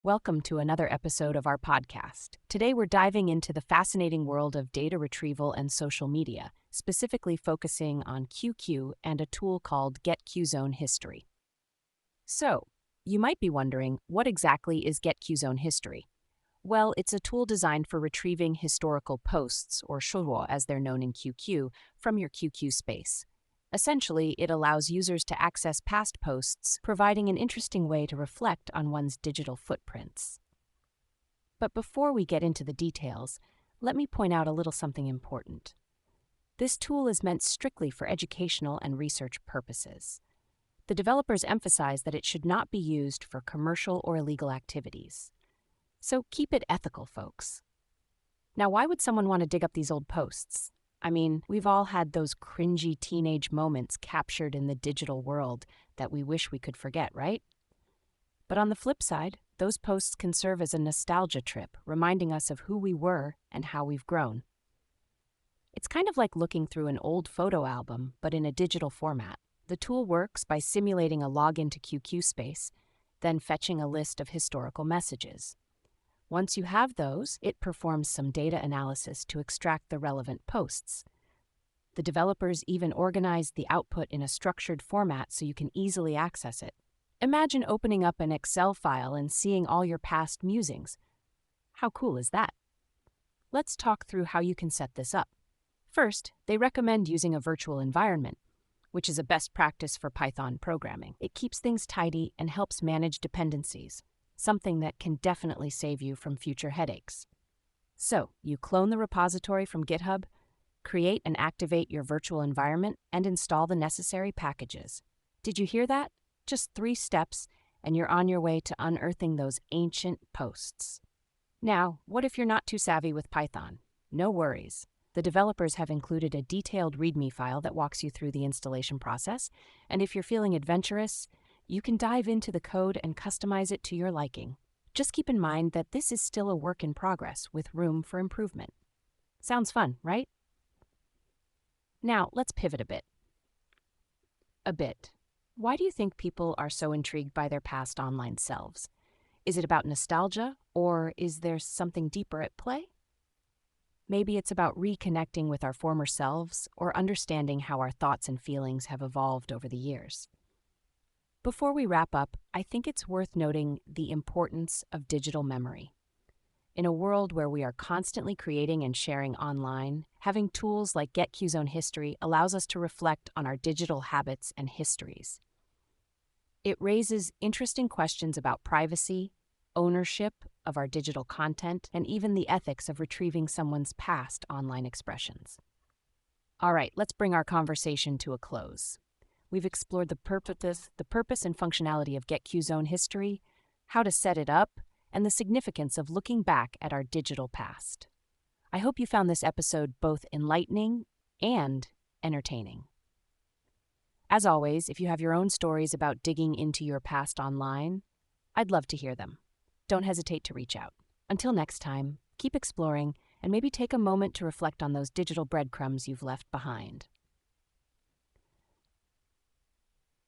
Welcome to another episode of our podcast. Today we're diving into the fascinating world of data retrieval and social media, specifically focusing on QQ and a tool called GetQzonehistory. So, you might be wondering, what exactly is GetQzonehistory? Well, it's a tool designed for retrieving historical posts, or showo as they're known in QQ, from your QQ space. Essentially, it allows users to access past posts, providing an interesting way to reflect on one's digital footprints. But before we get into the details, let me point out a little something important. This tool is meant strictly for educational and research purposes. The developers emphasize that it should not be used for commercial or illegal activities. So keep it ethical, folks. Now, why would someone want to dig up these old posts? I mean, we've all had those cringy teenage moments captured in the digital world that we wish we could forget, right? But on the flip side, those posts can serve as a nostalgia trip, reminding us of who we were and how we've grown. It's kind of like looking through an old photo album, but in a digital format. The tool works by simulating a login to QQ space, then fetching a list of historical messages. Once you have those, it performs some data analysis to extract the relevant posts. The developers even organize the output in a structured format so you can easily access it. Imagine opening up an Excel file and seeing all your past musings. How cool is that? Let's talk through how you can set this up. First, they recommend using a virtual environment, which is a best practice for Python programming. It keeps things tidy and helps manage dependencies, something that can definitely save you from future headaches. So, you clone the repository from GitHub, create and activate your virtual environment, and install the necessary packages. Did you hear that? Just 3 steps, and you're on your way to unearthing those ancient posts. Now, what if you're not too savvy with Python? No worries. The developers have included a detailed README file that walks you through the installation process, and if you're feeling adventurous, you can dive into the code and customize it to your liking. Just keep in mind that this is still a work in progress with room for improvement. Sounds fun, right? Now, let's pivot a bit. Why do you think people are so intrigued by their past online selves? Is it about nostalgia, or is there something deeper at play? Maybe it's about reconnecting with our former selves or understanding how our thoughts and feelings have evolved over the years. Before we wrap up, I think it's worth noting the importance of digital memory. In a world where we are constantly creating and sharing online, having tools like GetQzonehistory allows us to reflect on our digital habits and histories. It raises interesting questions about privacy, ownership of our digital content, and even the ethics of retrieving someone's past online expressions. All right, let's bring our conversation to a close. We've explored the purpose and functionality of GetQzonehistory, how to set it up, and the significance of looking back at our digital past. I hope you found this episode both enlightening and entertaining. As always, if you have your own stories about digging into your past online, I'd love to hear them. Don't hesitate to reach out. Until next time, keep exploring and maybe take a moment to reflect on those digital breadcrumbs you've left behind.